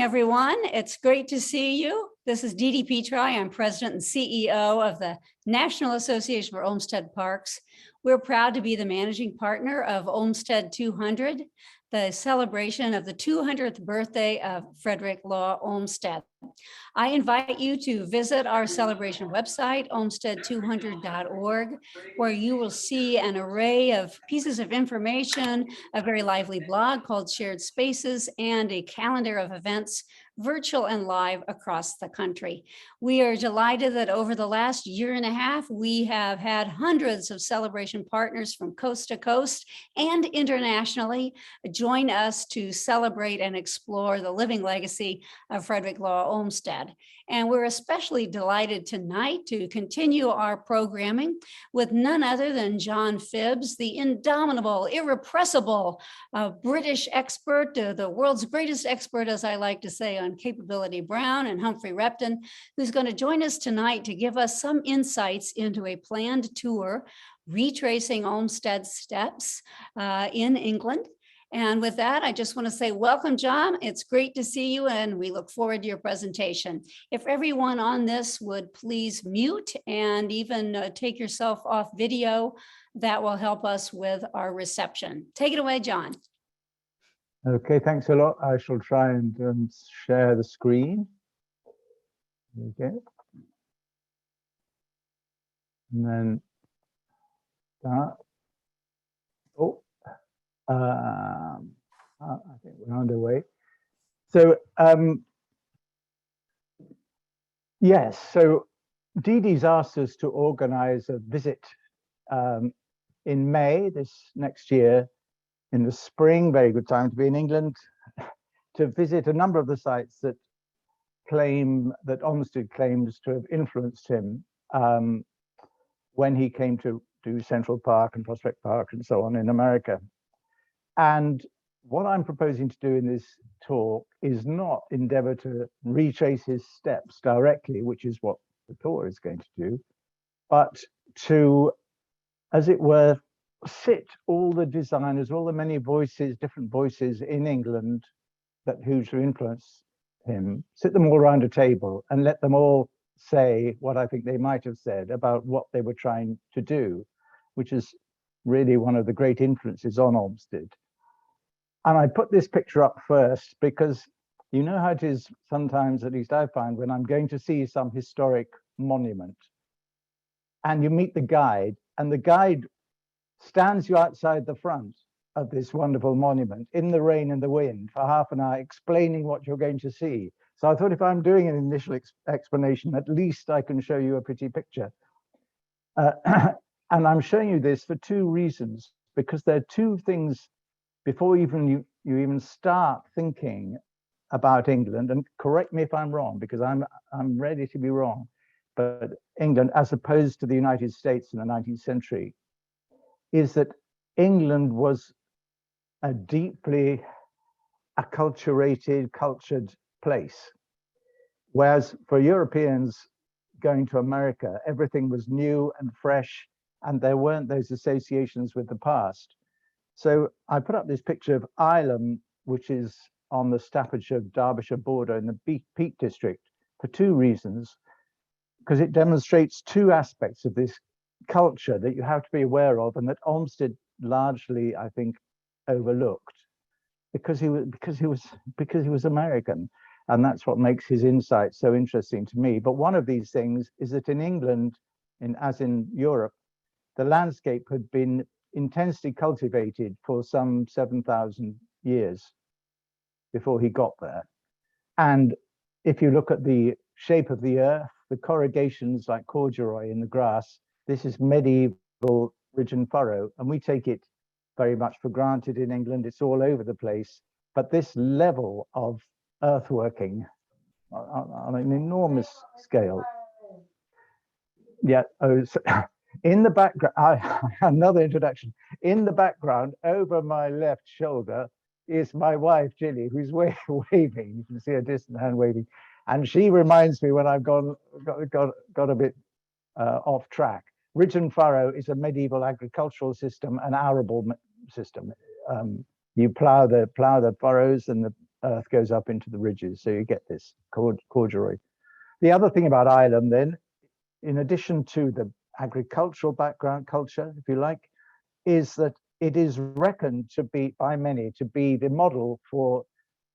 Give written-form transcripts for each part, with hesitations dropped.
Everyone, it's great to see you. This is Dee Petri. I'm president and CEO of the National Association for Olmsted Parks. We're proud to be the managing partner of Olmsted 200, the celebration of the 200th birthday of Frederick Law Olmsted. I invite you to visit our celebration website, olmsted200.org, where you will see an array of pieces of information, a very lively blog called Shared Spaces, and a calendar of events, virtual and live, across the country. We are delighted that over the last year and a half, we have had hundreds of celebration partners from coast to coast and internationally join us to celebrate and explore the living legacy of Frederick Law Olmsted. And we're especially delighted tonight to continue our programming with none other than John Phibbs, the indomitable, irrepressible British expert, the world's greatest expert, as I like to say, on Capability Brown and Humphrey Repton, who's going to join us tonight to give us some insights into a planned tour retracing Olmsted's steps in England. And with that, I just want to say welcome, John. It's great to see you, and we look forward to your presentation. If everyone on this would please mute and even take yourself off video, that will help us with our reception. Take it away, John. Okay, thanks a lot. I shall try and share the screen. Okay. And then start. Oh. I think we're underway. So, yes, so Dee Dee's asked us to organize a visit in May this next year, in the spring, very good time to be in England, to visit a number of the sites that Olmsted claims to have influenced him when he came to do Central Park and Prospect Park and so on in America. And what I'm proposing to do in this talk is not endeavor to retrace his steps directly, which is what the tour is going to do, but to, as it were, sit all the designers, all the many voices, different voices in England that hugely influenced him, sit them all around a table and let them all say what I think they might have said about what they were trying to do, which is really one of the great influences on Olmsted. And I put this picture up first because you know how it is sometimes, at least I find, when I'm going to see some historic monument and you meet the guide, and the guide stands you outside the front of this wonderful monument in the rain and the wind for half an hour explaining what you're going to see. So I thought if I'm doing an initial explanation, at least I can show you a pretty picture. And I'm showing you this for two reasons, because there are two things before you even start thinking about England, and correct me if I'm wrong, because I'm ready to be wrong, but England, as opposed to the United States in the 19th century, is that England was a deeply acculturated, cultured place. Whereas for Europeans going to America, everything was new and fresh, and there weren't those associations with the past. So I put up this picture of Ilam, which is on the Staffordshire-Derbyshire border in the Peak District, for two reasons, because it demonstrates two aspects of this culture that you have to be aware of, and that Olmsted largely, I think, overlooked, because he was American, and that's what makes his insight so interesting to me. But one of these things is that in England, as in Europe, the landscape had been intensely cultivated for some 7,000 years before he got there. And if you look at the shape of the earth, the corrugations like corduroy in the grass, this is medieval ridge and furrow, and we take it very much for granted in England. It's all over the place, but this level of earthworking on an enormous scale. Yeah, in the background, another introduction. In the background, over my left shoulder, is my wife, Ginny, who's waving. You can see a distant hand waving. And she reminds me when I've got a bit off track. Ridge and furrow is a medieval agricultural system, an arable system. You plow the furrows, and earth goes up into the ridges. So you get this corduroy. The other thing about Ireland then, in addition to the agricultural background culture, if you like, is that it is reckoned to be, by many, to be the model for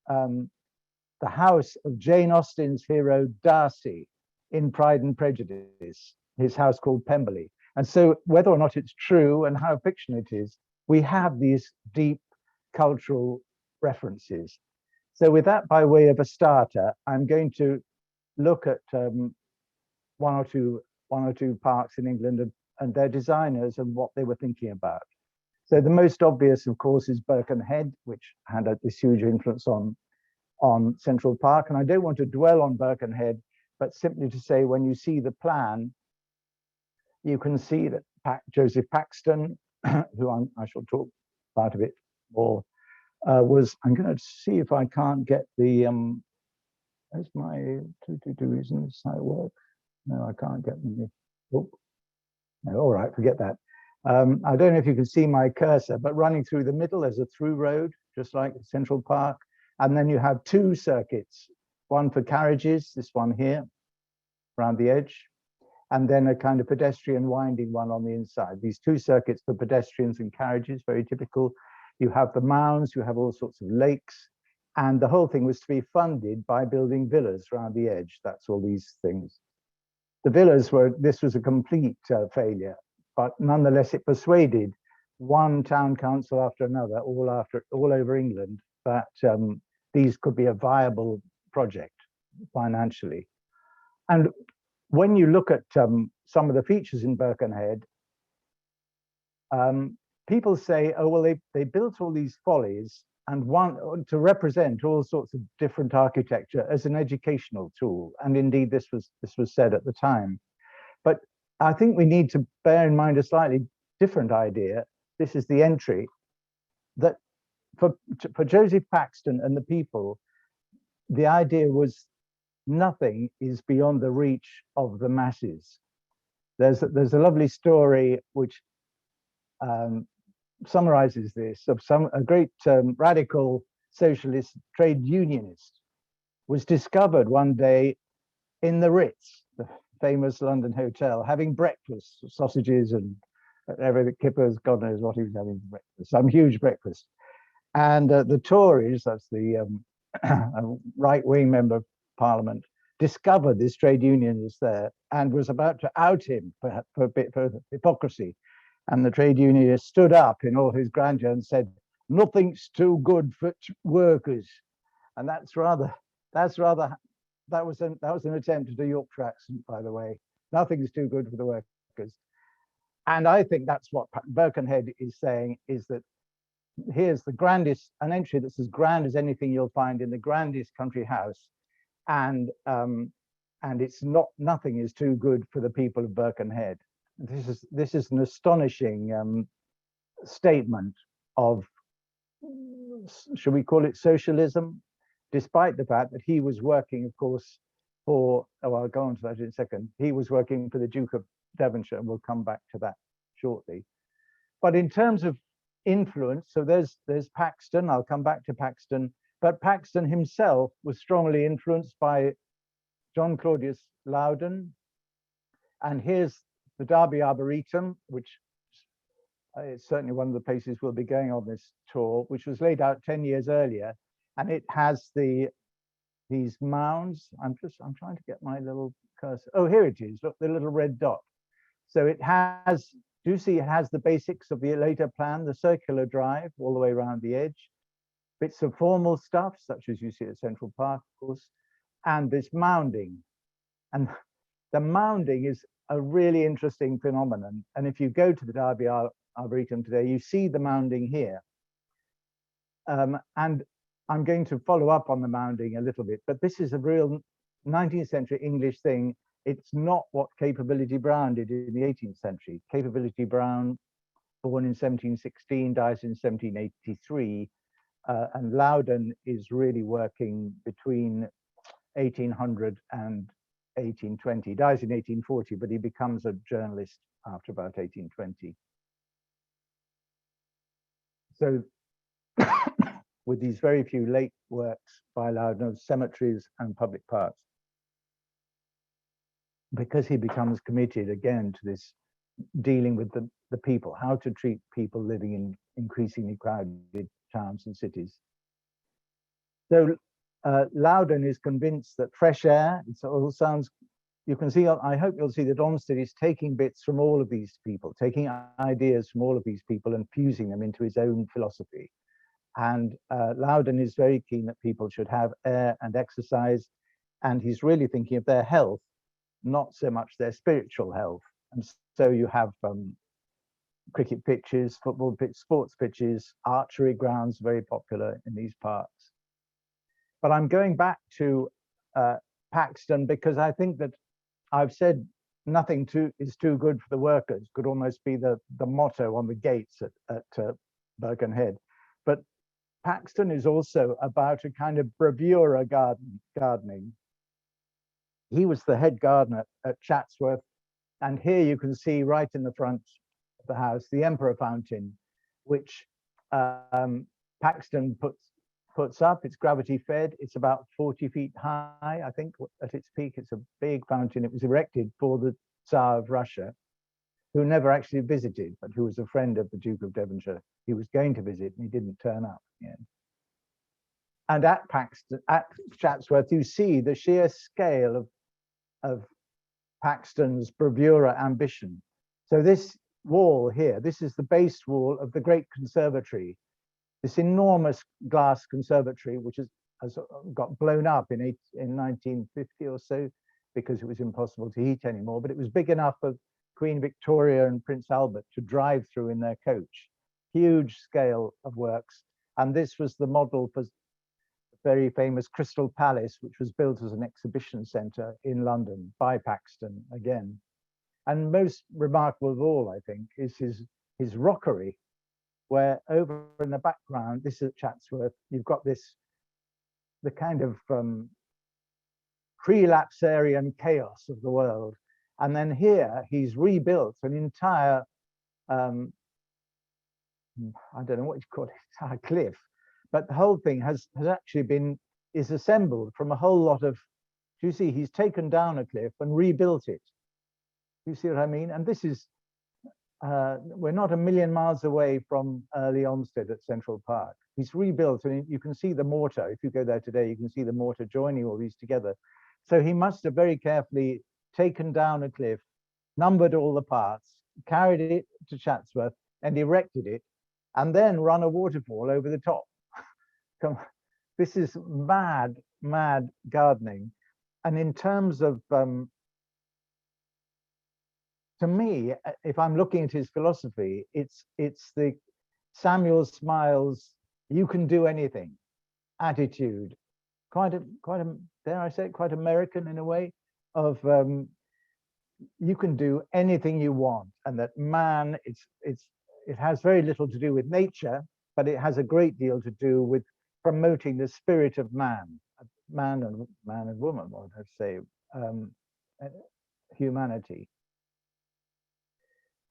the house of Jane Austen's hero Darcy in Pride and Prejudice, his house called Pemberley. And so whether or not it's true and how fiction it is, we have these deep cultural references. So with that by way of a starter, I'm going to look at one or two parks in England and their designers and what they were thinking about. So the most obvious, of course, is Birkenhead, which had this huge influence on Central Park. And I don't want to dwell on Birkenhead, but simply to say, when you see the plan, you can see that Joseph Paxton, who I shall talk about a bit more, was, I'm going to see if I can't get the, there's my 222 reasons how it works. No, I can't get them. Oh, no, all right, forget that. I don't know if you can see my cursor, but running through the middle, there's a through road, just like Central Park. And then you have two circuits, one for carriages, this one here, around the edge, and then a kind of pedestrian winding one on the inside. These two circuits for pedestrians and carriages, very typical. You have the mounds, you have all sorts of lakes, and the whole thing was to be funded by building villas around the edge. That's all these things. The villas this was a complete failure, but nonetheless it persuaded one town council after another, all over England, that these could be a viable project financially. And when you look at some of the features in Birkenhead, people say, oh, well, they built all these follies and want to represent all sorts of different architecture as an educational tool. And indeed, this was said at the time. But I think we need to bear in mind a slightly different idea. This is the entry, that for Joseph Paxton and the people, the idea was nothing is beyond the reach of the masses. There's a lovely story which summarizes this, of a great radical socialist trade unionist was discovered one day in the Ritz, the famous London hotel, having breakfast, sausages and everything, kippers, God knows what he was having for breakfast, some huge breakfast. And the Tories, that's the right-wing member of Parliament, discovered this trade unionist there and was about to out him for hypocrisy. And the trade unionist stood up in all his grandeur and said, "Nothing's too good for workers." And that was an attempt at a Yorkshire accent, by the way. Nothing's too good for the workers. And I think that's what Birkenhead is saying, is that here's an entry that's as grand as anything you'll find in the grandest country house, and nothing is too good for the people of Birkenhead. This is an astonishing statement of, should we call it socialism, despite the fact that he was working, of course, for, oh, I'll go on to that in a second. He was working for the Duke of Devonshire, and we'll come back to that shortly. But in terms of influence, so there's Paxton, I'll come back to Paxton, but Paxton himself was strongly influenced by John Claudius Loudon. And here's the Derby Arboretum, which is certainly one of the places we'll be going on this tour, which was laid out 10 years earlier. And it has these mounds. I'm trying to get my little cursor. Oh, here it is. Look, the little red dot. So it has, do you see it has the basics of the later plan, the circular drive all the way around the edge, bits of formal stuff, such as you see at Central Park, of course, and this mounding. And the mounding is a really interesting phenomenon. And if you go to the Derby Arboretum today, you see the mounding here. And I'm going to follow up on the mounding a little bit, but this is a real 19th century English thing. It's not what Capability Brown did in the 18th century. Capability Brown, born in 1716, dies in 1783, and Loudon is really working between 1800 and 1820. Dies in 1840, but he becomes a journalist after about 1820. So with these very few late works by Loudon of cemeteries and public parks, because he becomes committed again to this dealing with the people, how to treat people living in increasingly crowded towns and cities. So Loudon is convinced that fresh air, it all sounds, you can see, I hope you'll see that Olmsted is taking bits from all of these people, taking ideas from all of these people and fusing them into his own philosophy. And Loudon is very keen that people should have air and exercise, and he's really thinking of their health, not so much their spiritual health. And so you have cricket pitches, football pitch, sports pitches, archery grounds, very popular in these parks. But I'm going back to Paxton because I think that I've said nothing is too good for the workers, could almost be the motto on the gates at Birkenhead. But Paxton is also about a kind of bravura gardening. He was the head gardener at Chatsworth, and here you can see right in the front of the house the Emperor Fountain, which Paxton puts up. It's gravity fed. It's about 40 feet high, I think, at its peak. It's a big fountain. It was erected for the Tsar of Russia, who never actually visited, but who was a friend of the Duke of Devonshire. He was going to visit and he didn't turn up. Yeah. And at Paxton, at Chatsworth, you see the sheer scale of Paxton's bravura ambition. So this wall here, this is the base wall of the great conservatory, this enormous glass conservatory, which has got blown up in 1950 or so, because it was impossible to heat anymore, but it was big enough for Queen Victoria and Prince Albert to drive through in their coach. Huge scale of works. And this was the model for the very famous Crystal Palace, which was built as an exhibition centre in London by Paxton again. And most remarkable of all, I think, is his rockery, where over in the background, this is at Chatsworth, you've got the kind of pre-lapsarian chaos of the world. And then here he's rebuilt an entire, I don't know what you call it, entire cliff, but the whole thing has actually is assembled from a whole lot of, you see, he's taken down a cliff and rebuilt it. You see what I mean? And this is, we're not a million miles away from early Olmsted at Central Park. He's rebuilt, and you can see the mortar. If you go there today, you can see the mortar joining all these together. So he must have very carefully taken down a cliff, numbered all the parts, carried it to Chatsworth and erected it, and then run a waterfall over the top. This is mad, mad gardening. And in terms of, to me, if I'm looking at his philosophy, it's the Samuel Smiles, you can do anything attitude, quite a, dare I say it, quite American in a way, of you can do anything you want, and that man, it has very little to do with nature, but it has a great deal to do with promoting the spirit of man and woman, what I'd say, humanity.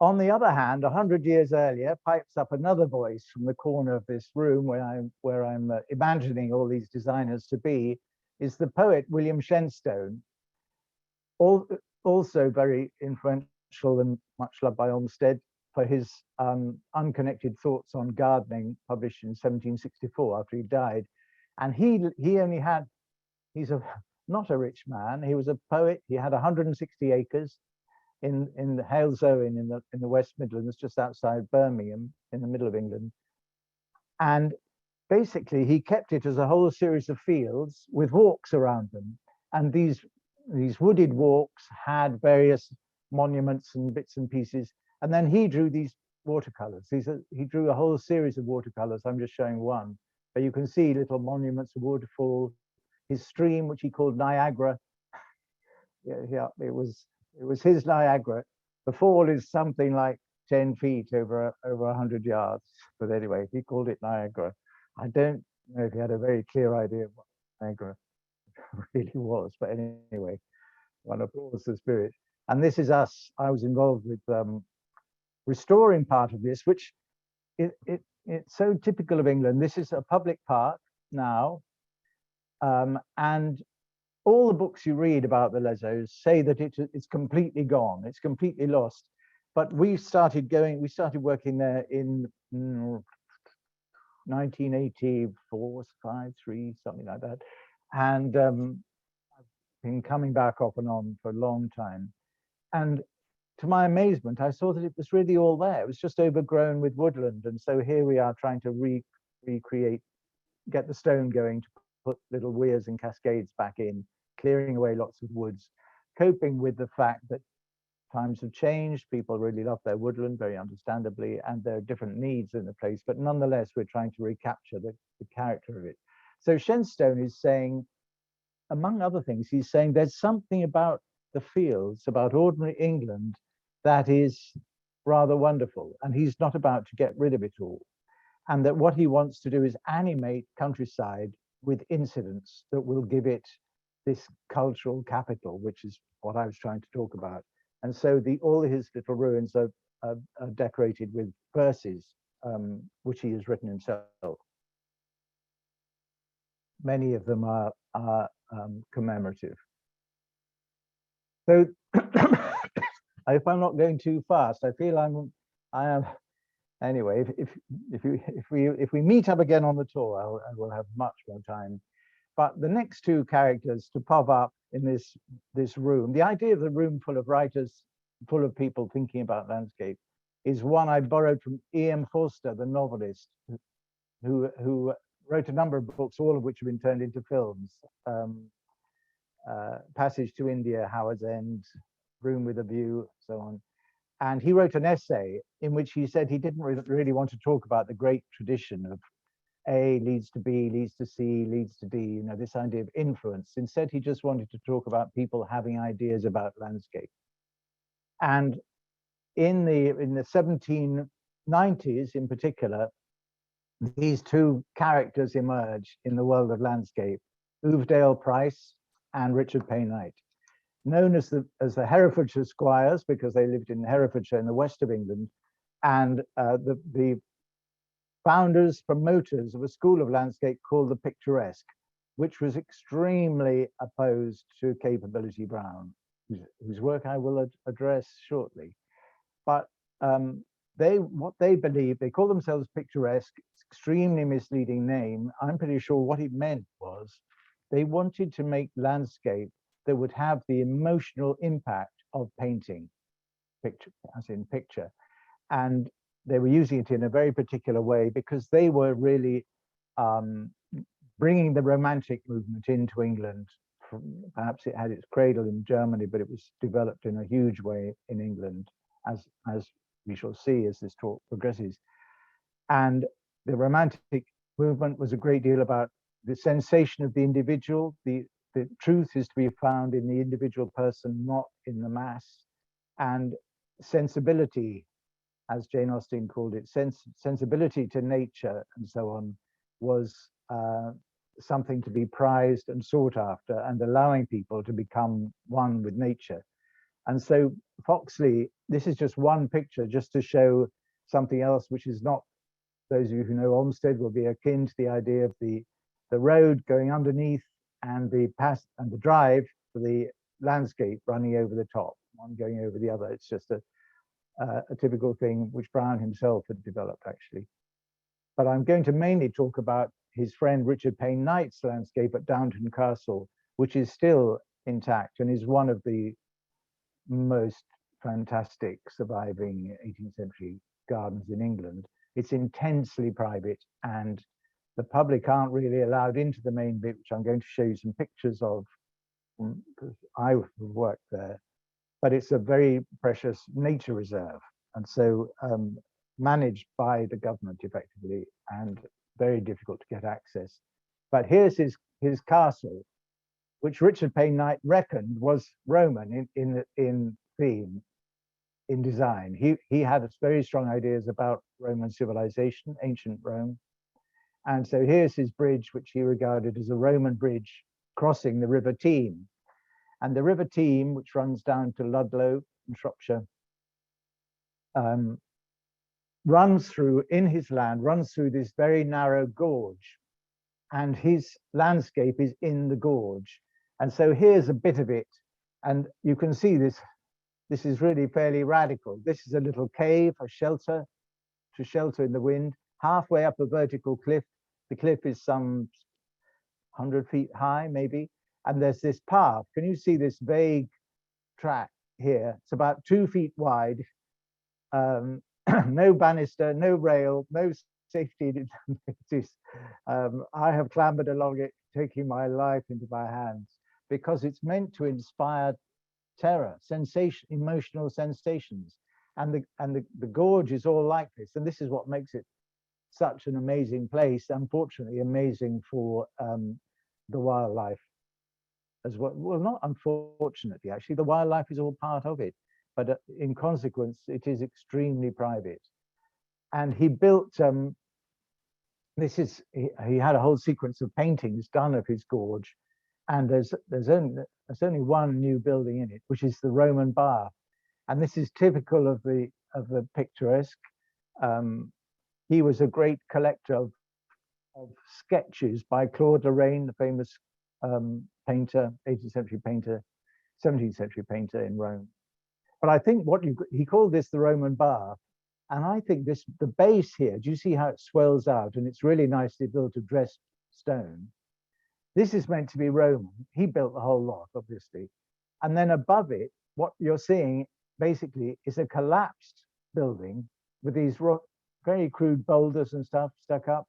On the other hand, 100 years earlier, pipes up another voice from the corner of this room where I'm imagining all these designers to be, is the poet William Shenstone, also very influential and much loved by Olmsted for his unconnected thoughts on gardening, published in 1764 after he died. And he's not a rich man. He was a poet. He had 160 acres in the Halesowen in the West Midlands, just outside Birmingham, in the middle of England. And basically, he kept it as a whole series of fields with walks around them. And these wooded walks had various monuments and bits and pieces. And then he drew these watercolors. He drew a whole series of watercolors. I'm just showing one, but you can see little monuments, a waterfall, his stream, which he called Niagara. Yeah, it was his Niagara. The fall is something like 10 feet over 100 yards. But anyway, he called it Niagara. I don't know if he had a very clear idea of what Niagara really was, but anyway, one applauds the spirit. And this is us. I was involved with restoring part of this, which it's so typical of England. This is a public park now, and all the books you read about the Lesos say that it's completely gone, it's completely lost. But we started working there in 1984, 5, 3, something like that. And I've been coming back off and on for a long time. And to my amazement, I saw that it was really all there. It was just overgrown with woodland. And so here we are trying to recreate, get the stone going to put little weirs and cascades back in, clearing away lots of woods, coping with the fact that times have changed. People really love their woodland, very understandably, and there are different needs in the place. But nonetheless, we're trying to recapture the character of it. So Shenstone is saying, among other things, he's saying there's something about the fields, about ordinary England, that is rather wonderful. And he's not about to get rid of it all. And that what he wants to do is animate countryside with incidents that will give it this cultural capital, which is what I was trying to talk about. And so all his little ruins are decorated with verses, which he has written himself. Many of them are commemorative. So if I'm not going too fast, I feel I am. Anyway, if we meet up again on the tour, I will have much more time. But the next two characters to pop up in this room, the idea of the room full of writers, full of people thinking about landscape, is one I borrowed from E.M. Forster, the novelist, who wrote a number of books, all of which have been turned into films. Passage to India, Howard's End, Room with a View, so on. And he wrote an essay in which he said he didn't really want to talk about the great tradition of A leads to B, leads to C, leads to D, you know, this idea of influence. Instead, he just wanted to talk about people having ideas about landscape. And in the 1790s, in particular, these two characters emerge in the world of landscape: Uvedale Price and Richard Payne Knight, known as the Herefordshire Squires, because they lived in Herefordshire in the west of England, and the founders, promoters of a school of landscape called the Picturesque, which was extremely opposed to Capability Brown, whose work I will address shortly. But what they believe, they call themselves Picturesque, extremely misleading name. I'm pretty sure what it meant was they wanted to make landscape that would have the emotional impact of painting, picture, as in picture. And they were using it in a very particular way because they were really bringing the Romantic movement into England. Perhaps it had its cradle in Germany, but it was developed in a huge way in England, as we shall see as this talk progresses. And the Romantic movement was a great deal about the sensation of the individual. The truth is to be found in the individual person, not in the mass. And sensibility, as Jane Austen called it, sensibility to nature and so on, was something to be prized and sought after, and allowing people to become one with nature. And so Foxley, this is just one picture just to show something else, which is not, those of you who know Olmsted will be akin to the idea of the road going underneath and the drive for the landscape running over the top, one going over the other. It's just a typical thing which Brown himself had developed, actually. But I'm going to mainly talk about his friend Richard Payne Knight's landscape at Downton Castle, which is still intact and is one of the most fantastic surviving 18th century gardens in England. It's intensely private, and the public aren't really allowed into the main bit, which I'm going to show you some pictures of, because I worked there. But it's a very precious nature reserve, and so managed by the government effectively, and very difficult to get access. But here's his castle, which Richard Payne Knight reckoned was Roman in theme, in design. He had very strong ideas about Roman civilization, ancient Rome. And so here's his bridge, which he regarded as a Roman bridge crossing the River Team. And the River Team, which runs down to Ludlow in Shropshire, runs through, in his land, runs through this very narrow gorge. And his landscape is in the gorge. And so here's a bit of it. And you can see this. This is really fairly radical. This is a little cave, a shelter, to shelter in the wind, halfway up a vertical cliff. The cliff is some 100 feet high, maybe. And there's this path. Can you see this vague track here? It's about 2 feet wide. No banister, no rail, no safety notice. I have clambered along it, taking my life into my hands, because it's meant to inspire terror, sensation, emotional sensations. And the gorge is all like this. And this is what makes it such an amazing place, unfortunately amazing for the wildlife as well. Well, not unfortunately, actually, the wildlife is all part of it. But in consequence, it is extremely private. And he built, he had a whole sequence of paintings done of his gorge. And there's only one new building in it, which is the Roman bath. And this is typical of the picturesque. He was a great collector of sketches by Claude Lorraine, the famous painter, 18th century painter, 17th century painter in Rome. But I think he called this the Roman bath. And I think the base here, do you see how it swells out? And it's really nicely built of dressed stone. This is meant to be Roman. He built the whole lot, obviously. And then above it, what you're seeing basically is a collapsed building with these very crude boulders and stuff stuck up,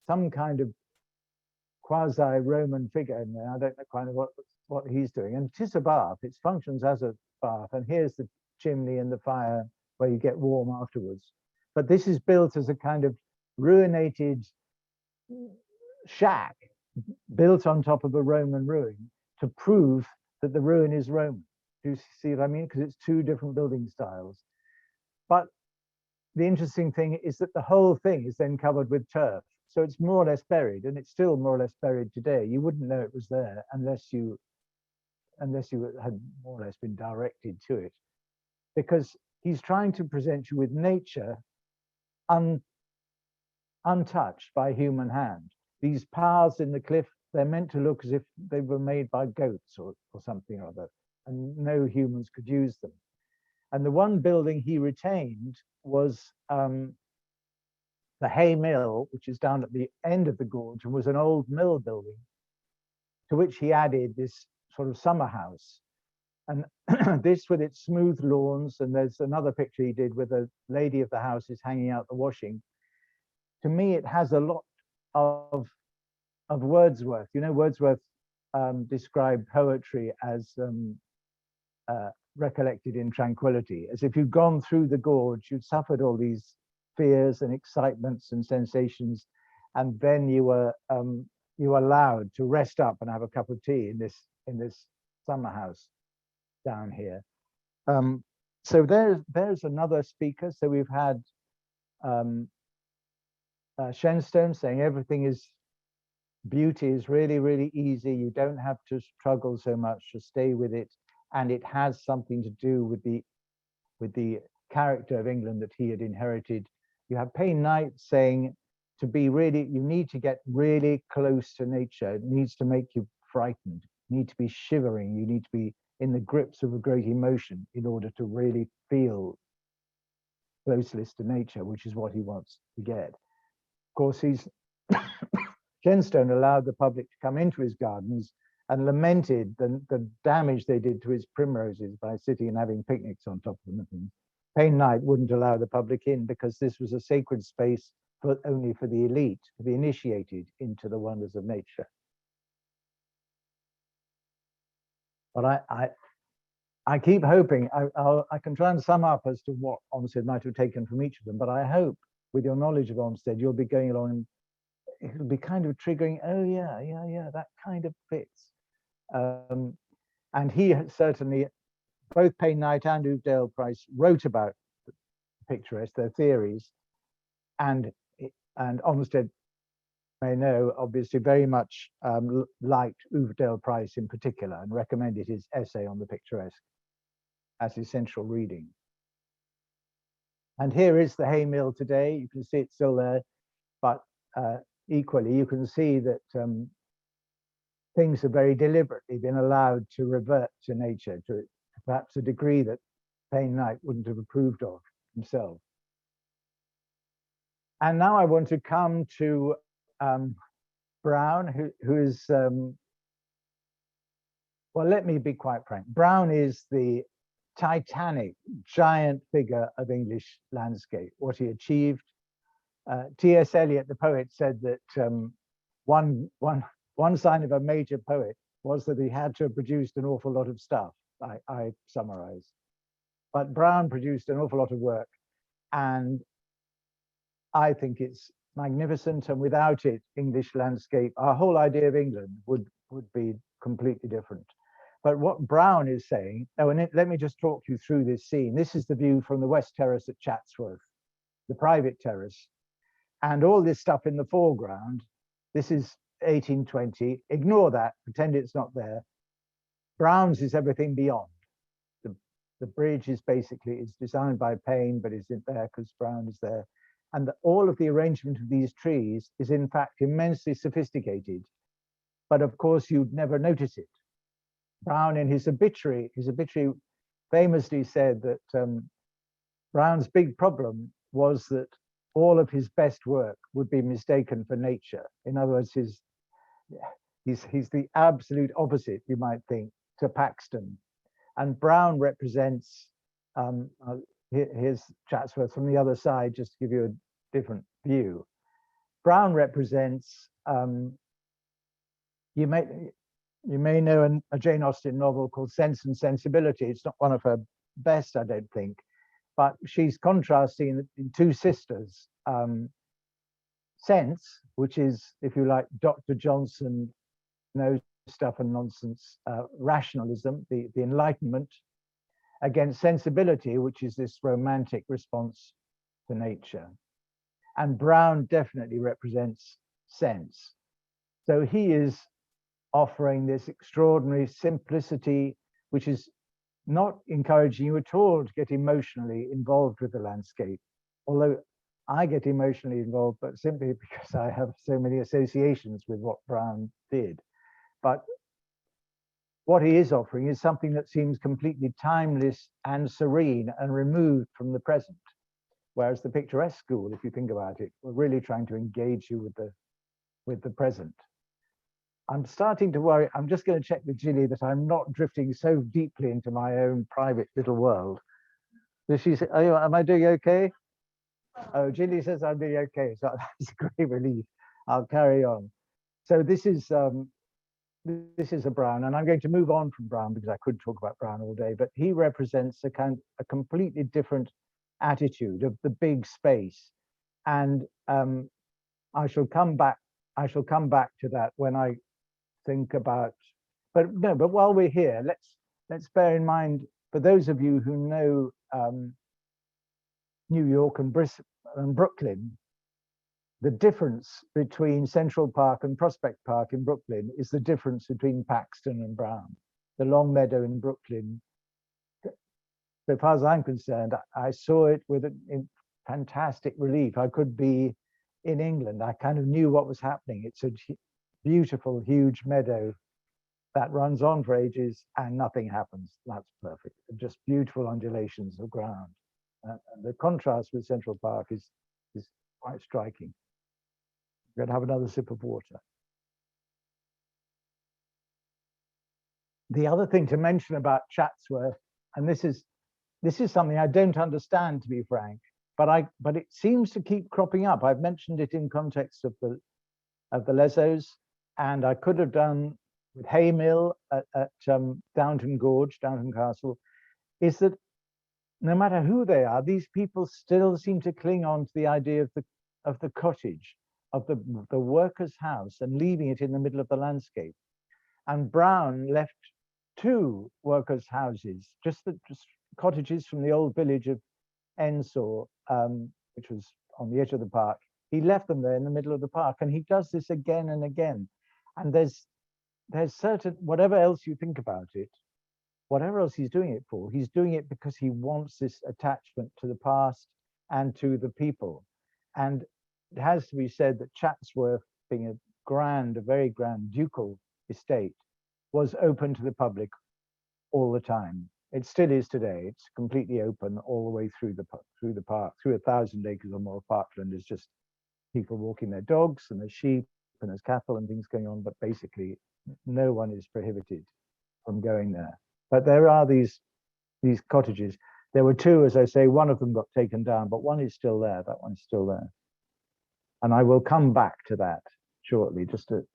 some kind of quasi-Roman figure in there. I don't know kind of what he's doing. And it is a bath. It functions as a bath. And here's the chimney and the fire where you get warm afterwards. But this is built as a kind of ruinated shack built on top of a Roman ruin to prove that the ruin is Roman. Do you see what I mean? Because it's two different building styles. But the interesting thing is that the whole thing is then covered with turf. So it's more or less buried, and it's still more or less buried today. You wouldn't know it was there unless you had more or less been directed to it. Because he's trying to present you with nature untouched by human hand. These paths in the cliff, they're meant to look as if they were made by goats or something or other, and no humans could use them. And the one building he retained was the Hay Mill, which is down at the end of the gorge and was an old mill building, to which he added this sort of summer house. And this with its smooth lawns, and there's another picture he did with a lady of the house is hanging out the washing. To me, it has a lot of Wordsworth. You know, Wordsworth described poetry as recollected in tranquility, as if you'd gone through the gorge, you'd suffered all these fears and excitements and sensations, and then you were allowed to rest up and have a cup of tea in this summer house down here. So there's another speaker. So we've had Shenstone saying beauty is really, really easy. You don't have to struggle so much to stay with it. And it has something to do with the character of England that he had inherited. You have Payne Knight saying you need to get really close to nature. It needs to make you frightened. You need to be shivering. You need to be in the grips of a great emotion in order to really feel closeness to nature, which is what he wants to get. Of course, Shenstone allowed the public to come into his gardens and lamented the damage they did to his primroses by sitting and having picnics on top of them. Payne Knight wouldn't allow the public in because this was a sacred space only for the elite, to be initiated into the wonders of nature. But I keep hoping, I can try and sum up as to what Olmsted might have taken from each of them, but I hope with your knowledge of Olmsted, you'll be going along and it'll be kind of triggering, oh yeah, that kind of fits. And he certainly, both Payne Knight and Uvedale Price wrote about the picturesque, their theories, and Olmsted may know, obviously very much liked Uvedale Price in particular and recommended his essay on the picturesque as essential reading. And here is the hay mill today. You can see it's still there, but equally, you can see that things have very deliberately been allowed to revert to nature to perhaps a degree that Payne Knight wouldn't have approved of himself. And now I want to come to Brown, who is, well, let me be quite frank. Brown is the titanic, giant figure of English landscape, what he achieved. T.S. Eliot, the poet, said that one sign of a major poet was that he had to have produced an awful lot of stuff. I summarize. But Brown produced an awful lot of work, and I think it's magnificent. And without it, English landscape, our whole idea of England would be completely different. But what Brown is saying, oh, and let me just talk you through this scene. This is the view from the West Terrace at Chatsworth, the private terrace. And all this stuff in the foreground, this is 1820. Ignore that, pretend it's not there. Brown's is everything beyond. The bridge is basically, it's designed by Payne, but isn't there because Brown is there. And all of the arrangement of these trees is in fact immensely sophisticated. But of course, you'd never notice it. Brown in his obituary famously said that Brown's big problem was that all of his best work would be mistaken for nature. In other words, he's the absolute opposite, you might think, to Paxton. And Brown represents, here's Chatsworth from the other side, just to give you a different view. Brown represents, you may know a Jane Austen novel called Sense and Sensibility. It's not one of her best, I don't think, but she's contrasting in two sisters. Sense, which is, if you like, Dr. Johnson knows stuff and nonsense, rationalism, the Enlightenment, against sensibility, which is this romantic response to nature. And Brown definitely represents sense. So he is offering this extraordinary simplicity, which is not encouraging you at all to get emotionally involved with the landscape. Although I get emotionally involved, but simply because I have so many associations with what Brown did. But what he is offering is something that seems completely timeless and serene and removed from the present. Whereas the picturesque school, if you think about it, we're really trying to engage you with the present. I'm starting to worry. I'm just going to check with Ginny that I'm not drifting so deeply into my own private little world. Does she say, oh, am I doing okay? Oh, Ginny says I'm doing okay. So that's a great relief. I'll carry on. So this is a Brown, and I'm going to move on from Brown because I could talk about Brown all day, but he represents a completely different attitude of the big space. And I shall come back to that when I think about, but while we're here, let's bear in mind, for those of you who know New York and Brooklyn, the difference between Central Park and Prospect Park in Brooklyn is the difference between Paxton and Brown. The Long Meadow in Brooklyn, so far as I'm concerned, I saw it with a fantastic relief. I could be in England. I kind of knew what was happening. It's a beautiful, huge meadow that runs on for ages and nothing happens. That's perfect. Just beautiful undulations of ground. And the contrast with Central Park is quite striking. I'm going to have another sip of water. The other thing to mention about Chatsworth, and this is something I don't understand, to be frank, but it seems to keep cropping up. I've mentioned it in context of the Lesos, and I could have done with Hay Mill at Downton Gorge, Downton Castle, is that no matter who they are, these people still seem to cling on to the idea of the cottage, of the worker's house, and leaving it in the middle of the landscape. And Brown left two workers' houses, just cottages from the old village of Ensor, which was on the edge of the park. He left them there in the middle of the park, and he does this again and again. And there's certain, whatever else you think about it, whatever else he's doing it for, he's doing it because he wants this attachment to the past and to the people. And it has to be said that Chatsworth, being a very grand ducal estate, was open to the public all the time. It still is today. It's completely open all the way through the park. Through 1,000 acres or more of parkland is just people walking their dogs, and there's sheep and there's cattle and things going on, but basically no one is prohibited from going there. But there are these cottages. There were two, as I say, one of them got taken down, but one is still there. That one's still there. And I will come back to that shortly, just to,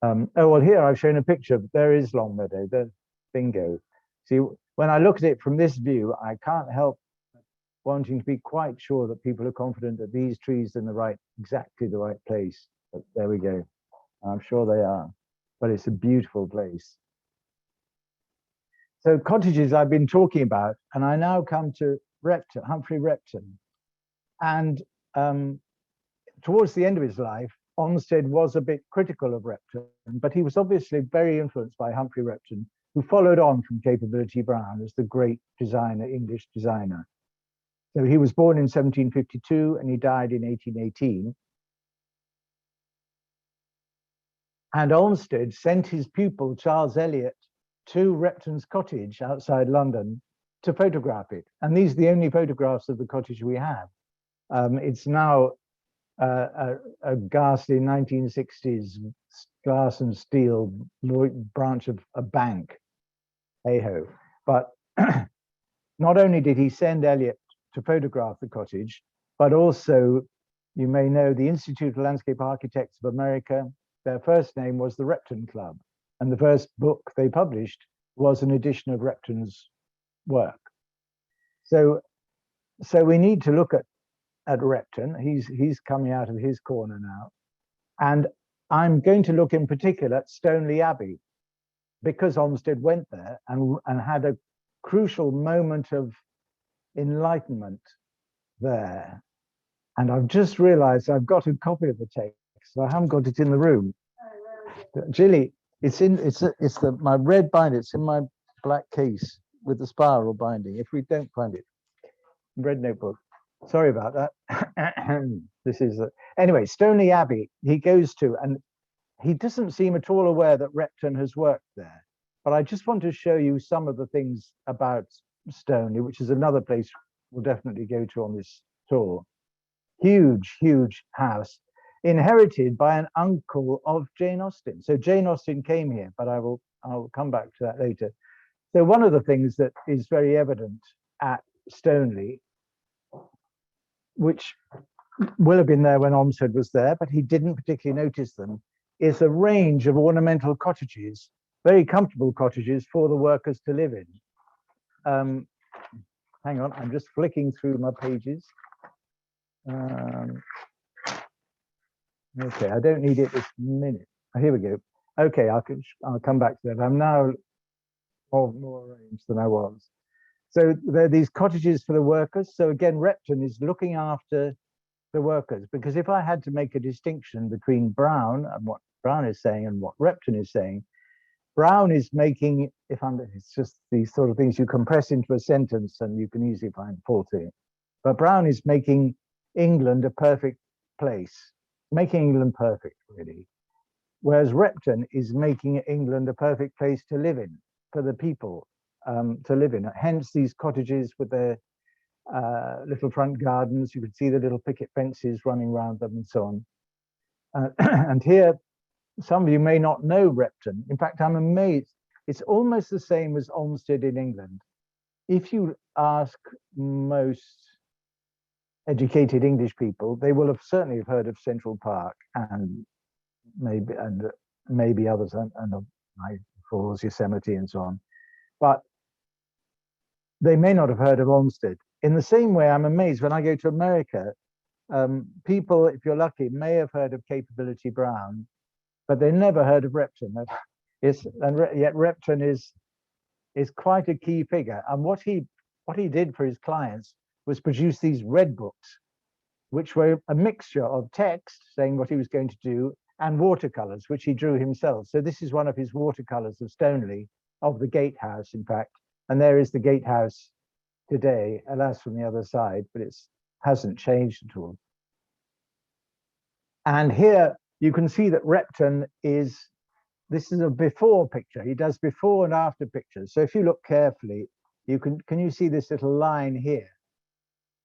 oh, well, here I've shown a picture. There is Longmeadow, the bingo. See, when I look at it from this view, I can't help wanting to be quite sure that people are confident that these trees are in exactly the right place. But there we go. I'm sure they are, but it's a beautiful place. So cottages I've been talking about, and I now come to Repton, Humphrey Repton. And towards the end of his life, Olmsted was a bit critical of Repton, but he was obviously very influenced by Humphrey Repton, who followed on from Capability Brown as the great designer, English designer. So he was born in 1752 and he died in 1818. And Olmsted sent his pupil, Charles Eliot, to Repton's cottage outside London to photograph it. And these are the only photographs of the cottage we have. It's now a ghastly 1960s glass and steel branch of a bank. Hey-ho. But not only did he send Eliot to photograph the cottage, but also, you may know, the Institute of Landscape Architects of America, their first name was the Repton Club. And the first book they published was an edition of Repton's work. So we need to look at Repton. He's coming out of his corner now. And I'm going to look in particular at Stoneleigh Abbey, because Olmsted went there and had a crucial moment of enlightenment there. And I've just realized I've got a copy of the text. So I haven't got it in the room. Gilly, my red binder, it's in my black case with the spiral binding. If we don't find it, red notebook. Sorry about that. This is anyway, Stoneleigh Abbey he goes to, and he doesn't seem at all aware that Repton has worked there. But I just want to show you some of the things about Stoneleigh, which is another place we'll definitely go to on this tour. Huge, huge house, inherited by an uncle of Jane Austen. So Jane Austen came here, but I'll come back to that later. So one of the things that is very evident at Stoneleigh, which will have been there when Olmsted was there, but he didn't particularly notice them, is a range of ornamental cottages, very comfortable cottages for the workers to live in. Hang on, I'm just flicking through my pages. Okay, I don't need it this minute. Oh, here we go. Okay, I'll come back to that. I'm now more arranged than I was. So there are these cottages for the workers. So again, Repton is looking after the workers, because if I had to make a distinction between Brown and what Brown is saying and what Repton is saying, Brown is making, it's just these sort of things you compress into a sentence and you can easily find fault in it. But Brown is making England a perfect place, making England perfect, really. Whereas Repton is making England a perfect place to live in, for the people to live in. Hence these cottages with their little front gardens. You can see the little picket fences running around them and so on. And here, some of you may not know Repton. In fact, I'm amazed. It's almost the same as Olmsted in England. If you ask most educated English people, they will have certainly have heard of Central Park and maybe others, and Falls, Yosemite, and so on. But they may not have heard of Olmsted. In the same way, I'm amazed when I go to America, people, if you're lucky, may have heard of Capability Brown, but they never heard of Repton. Yet Repton is quite a key figure. And what he did for his clients was produce these red books, which were a mixture of text saying what he was going to do and watercolors, which he drew himself. So this is one of his watercolors of Stoneleigh, of the gatehouse, in fact. And there is the gatehouse today, alas, from the other side, but it hasn't changed at all. And here you can see that Repton is, this is a before picture. He does before and after pictures. So if you look carefully, you can you see this little line here?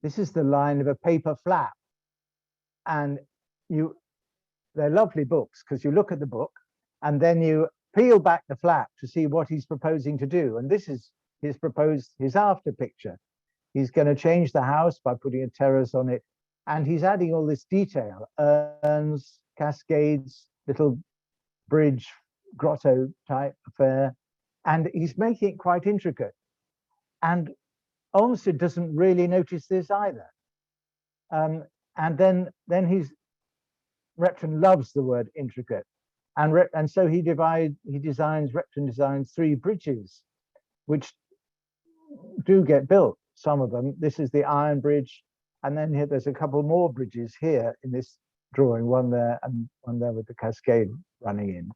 This is the line of a paper flap. And they're lovely books because you look at the book and then you peel back the flap to see what he's proposing to do. And this is his after picture. He's going to change the house by putting a terrace on it. And he's adding all this detail, urns, cascades, little bridge, grotto type affair. And he's making it quite intricate. And Olmsted doesn't really notice this either. And then Repton loves the word intricate. And so Repton designs 3 bridges, which do get built, some of them. This is the Iron Bridge. And then here, there's a couple more bridges here in this drawing, one there and one there with the cascade running in.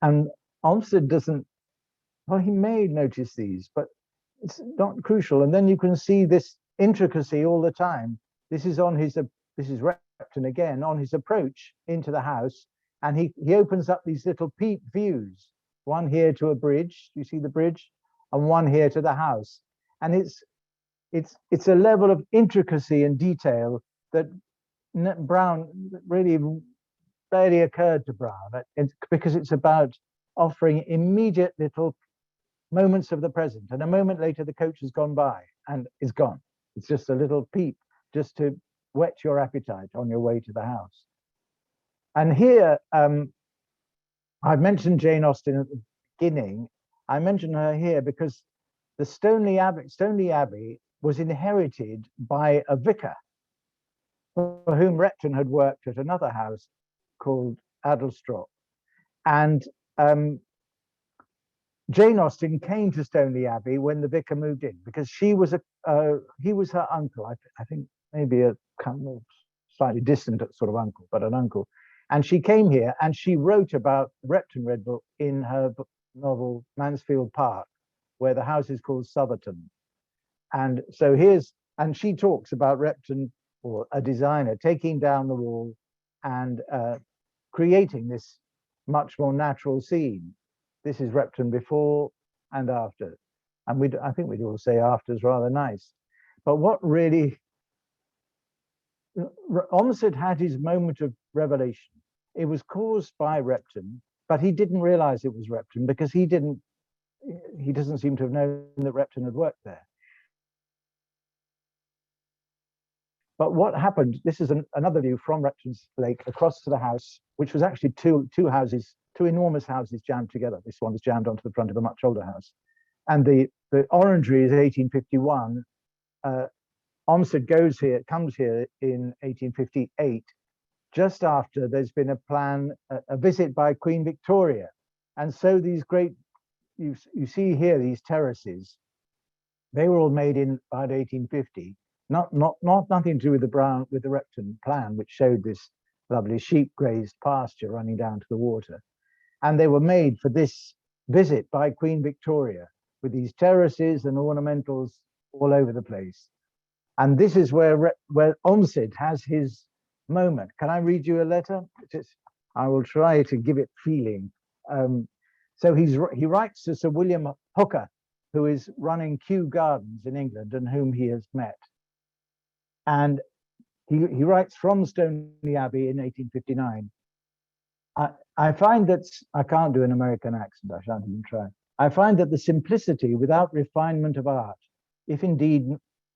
And Olmsted doesn't, well, he may notice these, but it's not crucial. And then you can see this intricacy all the time. This is Repton again, on his approach into the house. And he opens up these little peep views, one here to a bridge, you see the bridge, and one here to the house. And it's a level of intricacy and detail that Brown really barely occurred to Brown, because it's about offering immediate little moments of the present. And a moment later, the coach has gone by and is gone. It's just a little peep just to whet your appetite on your way to the house. And here, I've mentioned Jane Austen at the beginning. I mention her here because the Stoneleigh Abbey was inherited by a vicar for whom Repton had worked at another house called Addlestrop. And Jane Austen came to Stoneleigh Abbey when the vicar moved in, because he was her uncle. I think maybe a slightly distant sort of uncle, but an uncle. And she came here and she wrote about the Repton Red Book in her novel Mansfield Park, where the house is called Southerton. And so she talks about Repton, or a designer, taking down the wall and creating this much more natural scene. This is Repton before and after. And I think we'd all say after is rather nice. But what really, Olmsted had his moment of revelation. It was caused by Repton, but he didn't realize it was Repton because he doesn't seem to have known that Repton had worked there. But what happened, this is another view from Repton's Lake across to the house, which was actually two enormous houses jammed together. This one was jammed onto the front of a much older house. And the orangery is 1851. Olmsted comes here in 1858, just after there's been a visit by Queen Victoria. And so these great, you see here, these terraces, they were all made in about 1850. Nothing to do with the Repton plan, which showed this lovely sheep grazed pasture running down to the water. And they were made for this visit by Queen Victoria, with these terraces and ornamentals all over the place. And this is where Olmsted has his moment. Can I read you a letter? I will try to give it feeling. So he writes to Sir William Hooker, who is running Kew Gardens in England and whom he has met. And he writes from Stoneleigh Abbey in 1859. I find that, I can't do an American accent, I shan't even try. I find that the simplicity without refinement of art, if indeed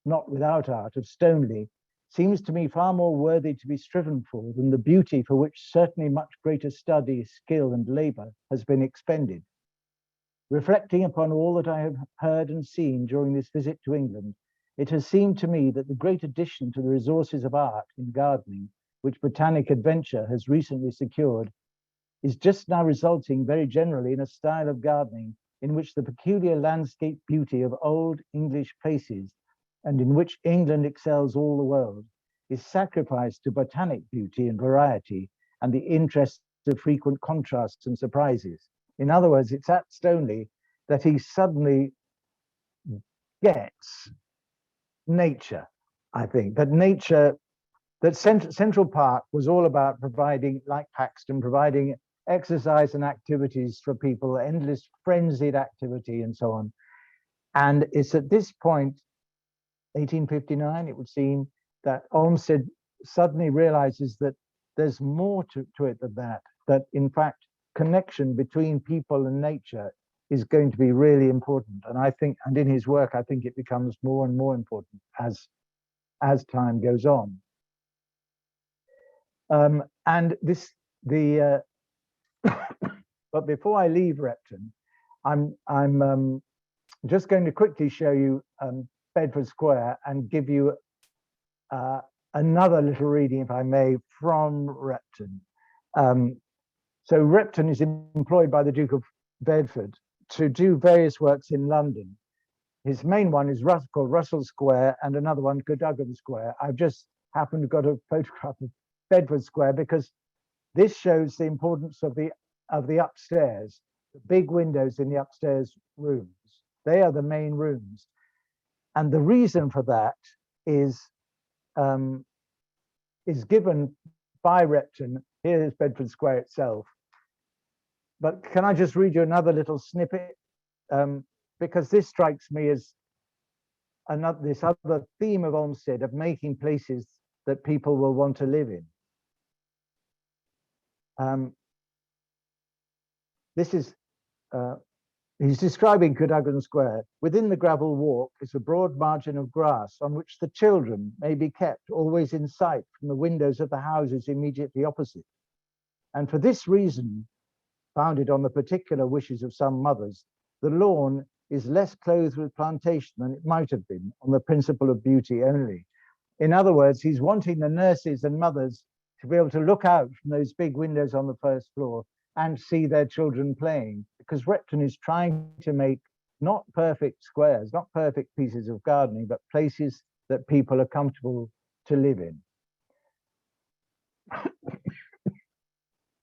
not without art, of Stoneleigh, seems to me far more worthy to be striven for than the beauty for which certainly much greater study, skill, and labor has been expended. Reflecting upon all that I have heard and seen during this visit to England, it has seemed to me that the great addition to the resources of art in gardening, which Botanic Adventure has recently secured, is just now resulting very generally in a style of gardening in which the peculiar landscape beauty of old English places, and in which England excels all the world, is sacrificed to botanic beauty and variety and the interest of frequent contrasts and surprises. In other words, it's at Stoneleigh that he suddenly gets nature. I think that Central Park was all about providing, like Paxton, providing exercise and activities for people, endless frenzied activity and so on. And it's at this point, 1859, it would seem, that Olmsted suddenly realizes that there's more to it than that, that in fact, connection between people and nature is going to be really important. And I think, and in his work, I think it becomes more and more important as time goes on. And this, but before I leave Repton, I'm just going to quickly show you Bedford Square and give you another little reading, if I may, from Repton. So Repton is employed by the Duke of Bedford to do various works in London. His main one is called Russell Square, and another one, Cadogan Square. I've just happened to got a photograph of Bedford Square because this shows the importance of the upstairs, the big windows in the upstairs rooms. They are the main rooms. And the reason for that is given by Repton. Here is Bedford Square itself. But can I just read you another little snippet? Because this strikes me as this other theme of Olmsted, of making places that people will want to live in. This is, he's describing Cadogan Square. Within the gravel walk is a broad margin of grass on which the children may be kept always in sight from the windows of the houses immediately opposite. And for this reason, founded on the particular wishes of some mothers, the lawn is less clothed with plantation than it might have been on the principle of beauty only. In other words, he's wanting the nurses and mothers to be able to look out from those big windows on the first floor and see their children playing, because Repton is trying to make not perfect squares, not perfect pieces of gardening, but places that people are comfortable to live in.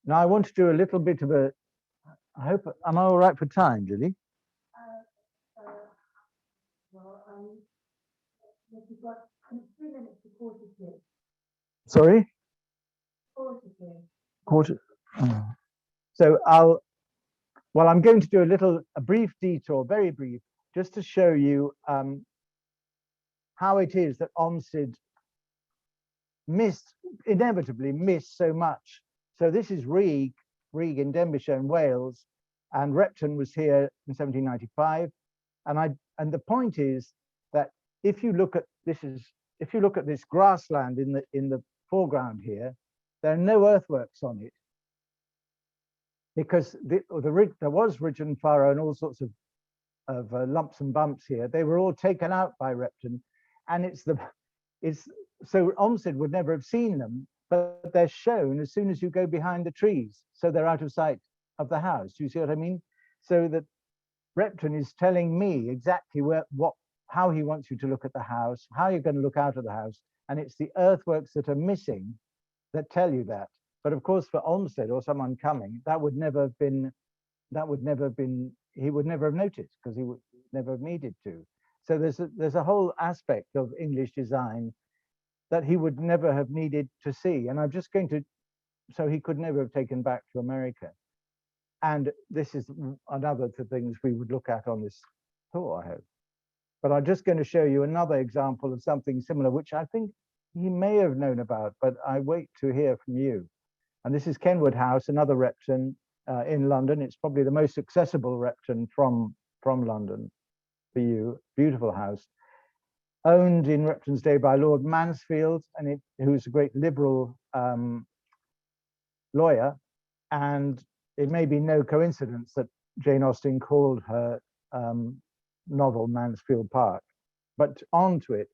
Now I want to do a little bit of a, I hope, am I all right for time, Julie? You've got 3 minutes to 42. Sorry? 42. Quarter. Oh. So I'm going to do a brief detour, very brief, just to show you how it is that Olmsted inevitably missed so much. So this is Rheg in Denbighshire in Wales, and Repton was here in 1795. And the point is that if you look at this grassland in the foreground here, there are no earthworks on it, because there was ridge and furrow and all sorts of lumps and bumps here. They were all taken out by Repton, and so Olmsted would never have seen them, but they're shown as soon as you go behind the trees, so they're out of sight of the house. Do you see what I mean? So that Repton is telling me exactly how he wants you to look at the house, how you're going to look out of the house, and it's the earthworks that are missing that tell you that. But of course, for Olmsted or someone coming, he would never have noticed, because he would never have needed to. So there's a whole aspect of English design that he would never have needed to see. And I'm just going to, so he could never have taken back to America. And this is another of the things we would look at on this tour, I hope. But I'm just going to show you another example of something similar, which I think he may have known about, but I wait to hear from you. And this is Kenwood House, another Repton in London. It's probably the most accessible Repton from London for you. Beautiful house. Owned in Repton's day by Lord Mansfield, who's a great liberal lawyer. And it may be no coincidence that Jane Austen called her novel Mansfield Park. But on to it.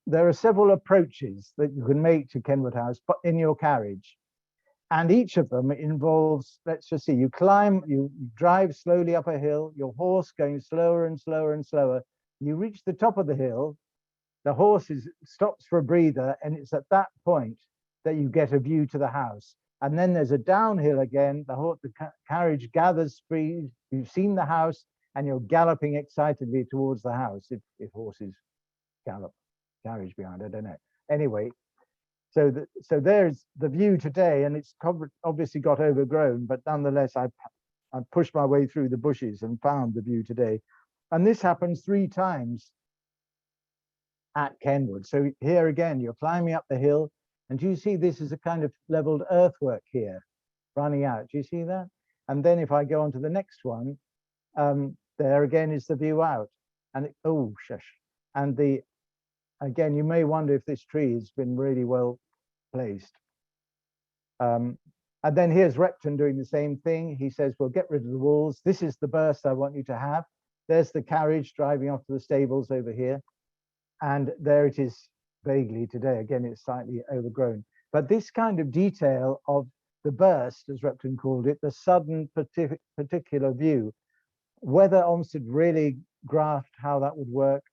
There are several approaches that you can make to Kenwood House in your carriage. And each of them involves, let's just see, you drive slowly up a hill, your horse going slower and slower and slower. You reach the top of the hill, the horse stops for a breather, and it's at that point that you get a view to the house. And then there's a downhill again, the carriage gathers speed, you've seen the house, and you're galloping excitedly towards the house, if horses gallop, carriage behind, I don't know. Anyway, so there's the view today, and it's obviously got overgrown, but nonetheless, I pushed my way through the bushes and found the view today. And this happens 3 times at Kenwood. So here again, you're climbing up the hill, and do you see this is a kind of leveled earthwork here running out? Do you see that? And then if I go on to the next one, there again is the view out. And oh, shush. And again, you may wonder if this tree has been really well placed. And then here's Repton doing the same thing. He says, well, get rid of the walls. This is the burst I want you to have. There's the carriage driving off to the stables over here. And there it is vaguely today. Again, it's slightly overgrown. But this kind of detail of the burst, as Repton called it, the sudden particular view, whether Olmsted really grasped how that would work,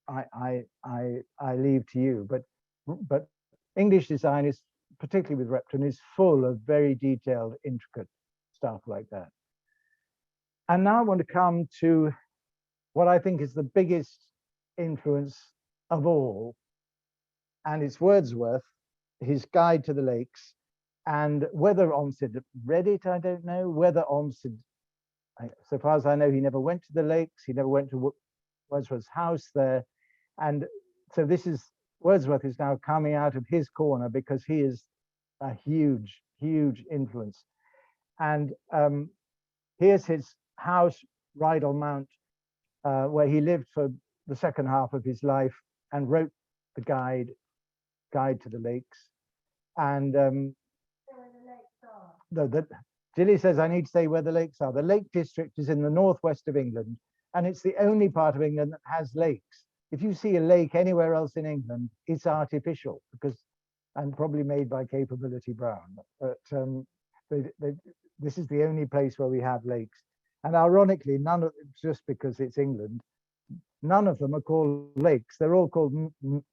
I leave to you. But English design is, particularly with Repton, is full of very detailed, intricate stuff like that. And now I want to come to what I think is the biggest influence of all, and it's Wordsworth, his Guide to the Lakes. And whether Olmsted read it, I don't know. Whether Olmsted, so far as I know, he never went to the lakes. He never went to Wordsworth's house there. And so Wordsworth is now coming out of his corner because he is a huge, huge influence. And here's his house, Rydal Mount, where he lived for the second half of his life and wrote the Guide to the Lakes. And Gilly says, I need to say where the lakes are. The Lake District is in the northwest of England, and it's the only part of England that has lakes. If you see a lake anywhere else in England, it's artificial, and probably made by Capability Brown. But this is the only place where we have lakes. And ironically, just because it's England, none of them are called lakes. They're all called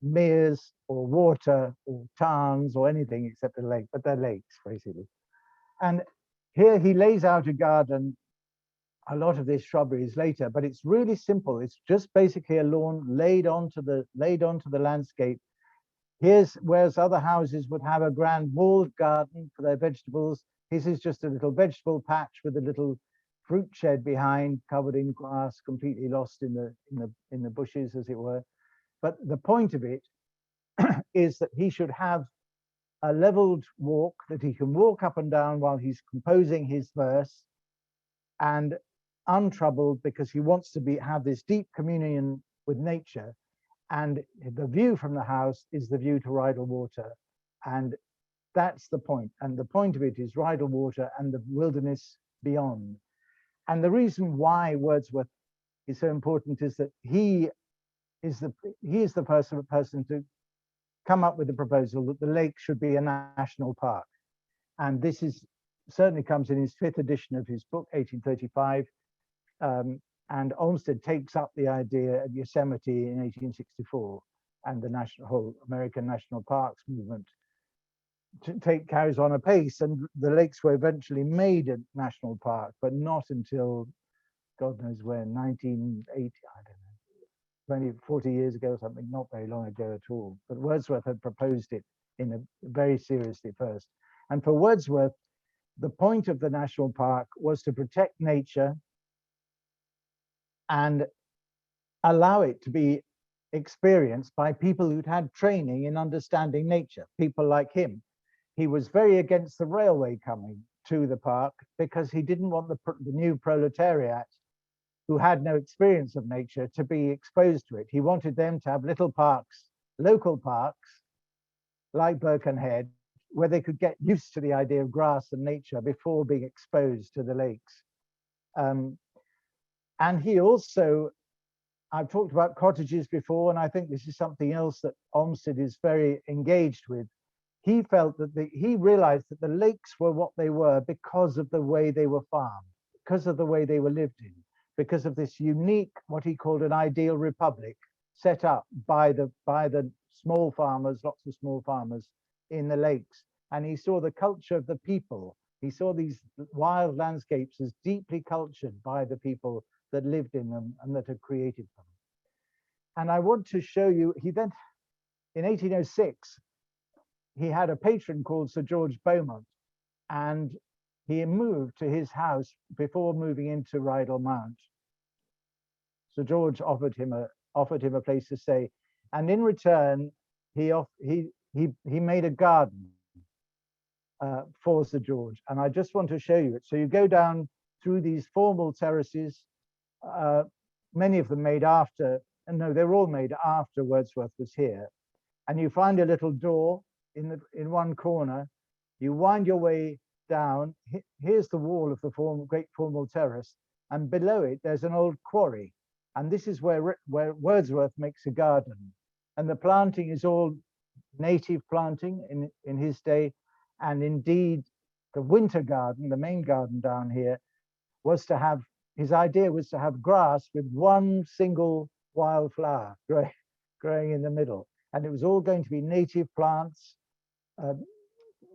meres or water or tarns or anything except a lake, but they're lakes basically. And here he lays out a garden. A lot of this shrubbery is later, but it's really simple. It's just basically a lawn laid onto the landscape. Whereas other houses would have a grand walled garden for their vegetables. His is just a little vegetable patch with a little fruit shed behind, covered in grass, completely lost in the bushes, as it were. But the point of it is that he should have a leveled walk that he can walk up and down while he's composing his verse, and untroubled, because he wants to have this deep communion with nature. And the view from the house is the view to Rydal Water, and that's the point. And the point of it is Rydal Water and the wilderness beyond. And the reason why Wordsworth is so important is that he is the person to come up with the proposal that the lake should be a national park. And this certainly comes in his 5th edition of his book, 1835. And Olmsted takes up the idea at Yosemite in 1864, and the whole American National Parks movement carries on apace, and the lakes were eventually made a national park, but not until God knows when, 1980, I don't know, 40 years ago or something, not very long ago at all. But Wordsworth had proposed it very seriously first. And for Wordsworth, the point of the national park was to protect nature and allow it to be experienced by people who'd had training in understanding nature, people like him. He was very against the railway coming to the park because he didn't want the new proletariat, who had no experience of nature, to be exposed to it. He wanted them to have little parks, local parks, like Birkenhead, where they could get used to the idea of grass and nature before being exposed to the lakes. And he also, I've talked about cottages before, and I think this is something else that Olmsted is very engaged with. He felt that he realized that the lakes were what they were because of the way they were farmed, because of the way they were lived in, because of this unique, what he called an ideal republic, set up by the small farmers, lots of small farmers in the lakes. And he saw the culture of the people. He saw these wild landscapes as deeply cultured by the people that lived in them and that had created them. And I want to show you, he then, in 1806, he had a patron called Sir George Beaumont, and he moved to his house before moving into Rydal Mount. Sir George offered him a place to stay, and in return, he made a garden for Sir George. And I just want to show you it. So you go down through these formal terraces, many of them made after, and no, they're all made after Wordsworth was here. And you find a little door in one corner. You wind your way down. Here's the wall of the great formal terrace, and below it there's an old quarry. And this is where Wordsworth makes a garden. And the planting is all native planting in his day. And indeed, the winter garden, the main garden down here, was to have, his idea was to have grass with one single wildflower growing in the middle. And it was all going to be native plants,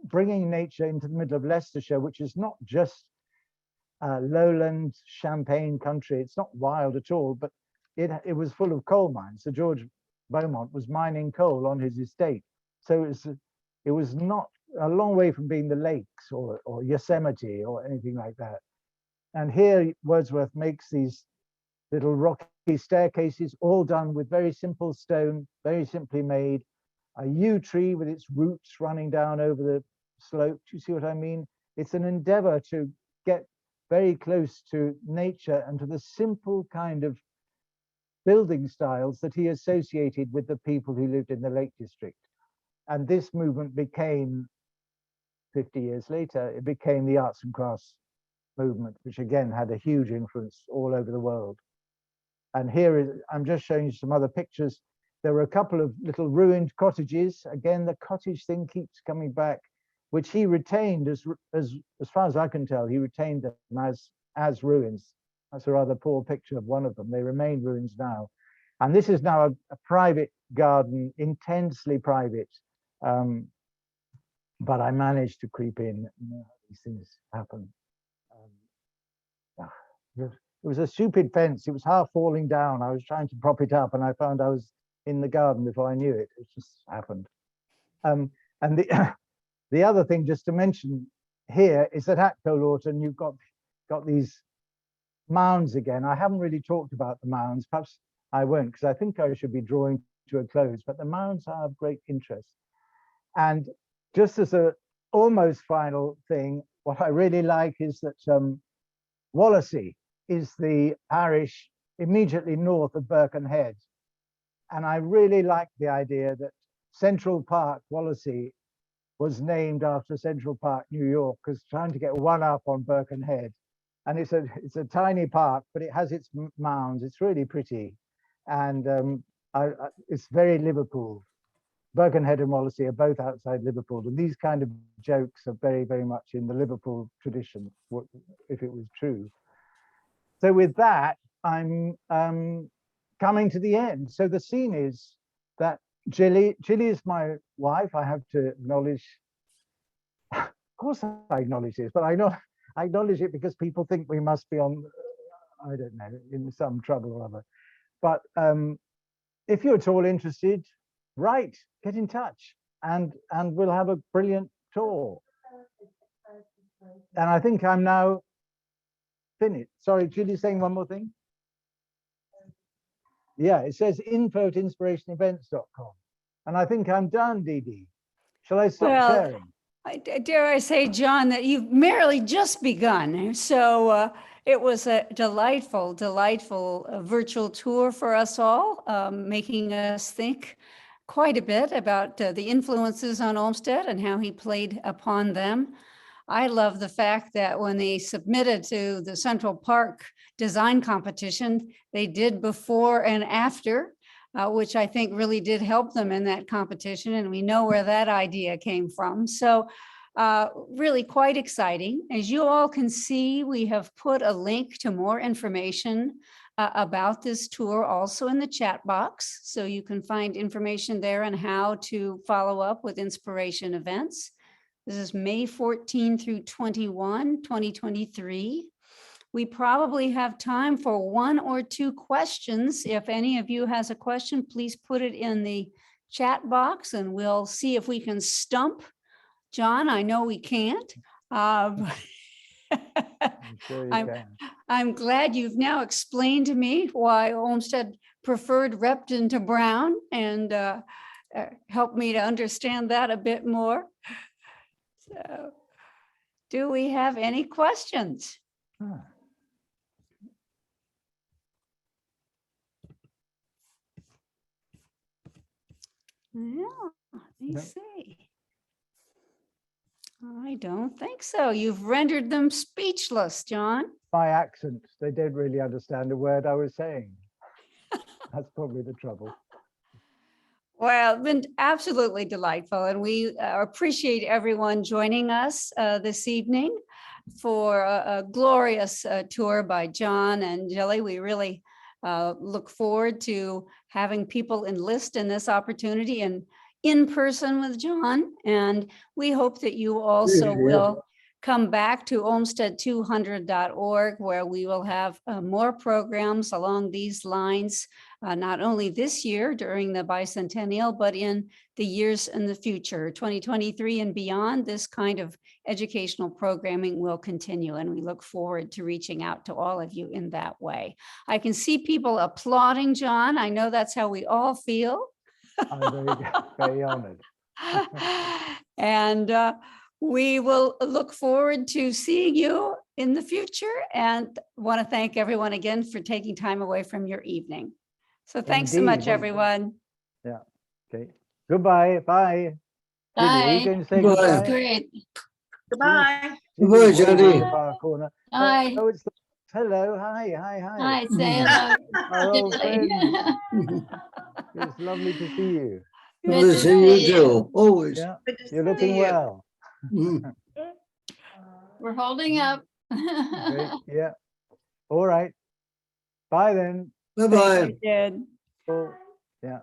bringing nature into the middle of Leicestershire, which is not just lowland Champagne country. It's not wild at all, but it was full of coal mines. Sir George Beaumont was mining coal on his estate. So it was not a long way from being the lakes or Yosemite or anything like that. And here Wordsworth makes these little rocky staircases, all done with very simple stone, very simply made. A yew tree with its roots running down over the slope. Do you see what I mean? It's an endeavor to get very close to nature and to the simple kind of building styles that he associated with the people who lived in the Lake District. And this movement became, 50 years later, it became the arts and crafts movement, which again had a huge influence all over the world. And here I'm just showing you some other pictures. There were a couple of little ruined cottages. Again, the cottage thing keeps coming back, which he retained as far as I can tell, he retained them as ruins. That's a rather poor picture of one of them. They remain ruins now. And this is now a private garden, intensely private. But I managed to creep in. These things happen. It was a stupid fence. It was half falling down. I was trying to prop it up, and I found I was in the garden before I knew it. It just happened. And the other thing just to mention here is that at Colorton you've got these mounds again. I haven't really talked about the mounds. Perhaps I won't, because I think I should be drawing to a close. But the mounds are of great interest. And just as a almost final thing, what I really like is that Wallasey is the parish immediately north of Birkenhead. And I really like the idea that Central Park, Wallasey, was named after Central Park, New York, because trying to get one up on Birkenhead. And it's a tiny park, but it has its mounds. It's really pretty. And it's very Liverpool. Birkenhead and Wallasey are both outside Liverpool. And these kind of jokes are very, very much in the Liverpool tradition, if it was true. So with that, I'm coming to the end. So the scene is that Gilly is my wife. I have to acknowledge, of course I acknowledge this, but I acknowledge it because people think we must be on, I don't know, in some trouble or other. But if you're at all interested, write, get in touch, and we'll have a brilliant tour. And I think I'm now finished. Sorry, Julie's saying one more thing. Yeah, it says info@inspirationevents.com. And I think I'm done, Dee Dee. Shall I stop sharing? Dare I say, John, that you've merely just begun. So it was a delightful virtual tour for us all, making us think quite a bit about the influences on Olmsted and how he played upon them. I love the fact that when they submitted to the Central Park design competition, they did before and after, which I think really did help them in that competition. And we know where that idea came from. So really quite exciting. As you all can see, we have put a link to more information about this tour also in the chat box. So you can find information there on how to follow up with Inspiration Events. This is May 14 through 21, 2023. We probably have time for one or two questions. If any of you has a question, please put it in the chat box and we'll see if we can stump John. I know we can't. I'm sure you can. I'm glad you've now explained to me why Olmsted preferred Repton to Brown and helped me to understand that a bit more. So, do we have any questions? Huh. Yeah, let me Nope. see. I don't think so. You've rendered them speechless, John. My accent, they don't really understand a word I was saying. That's probably the trouble. Well, it's been absolutely delightful, and we appreciate everyone joining us this evening for a glorious tour by John and Jilly. We really look forward to having people enlist in this opportunity and in person with John, and we hope that you also will come back to olmsted200.org, where we will have more programs along these lines, not only this year during the bicentennial, but in the years in the future, 2023 and beyond. This kind of educational programming will continue, and we look forward to reaching out to all of you in that way. I can see people applauding John. I know that's how we all feel. I'm very honored. And we will look forward to seeing you in the future, and want to thank everyone again for taking time away from your evening. So thanks so much, Indeed. everyone. Yeah. Okay. Goodbye. Bye. Judy, are you Bye. going to say That was goodbye? great. Goodbye. Judy, Goodbye, Judy. far corner. Hi. Oh, it's hello. Hi. Hi. Hi. Hi, say hello. Our old Julie. friend. It's lovely to see you. Good to see you too, always. Yeah. Good to You're see looking you. well. We're holding up. Great. Yeah. All right. Bye then. Bye-bye. You did. Oh, yeah.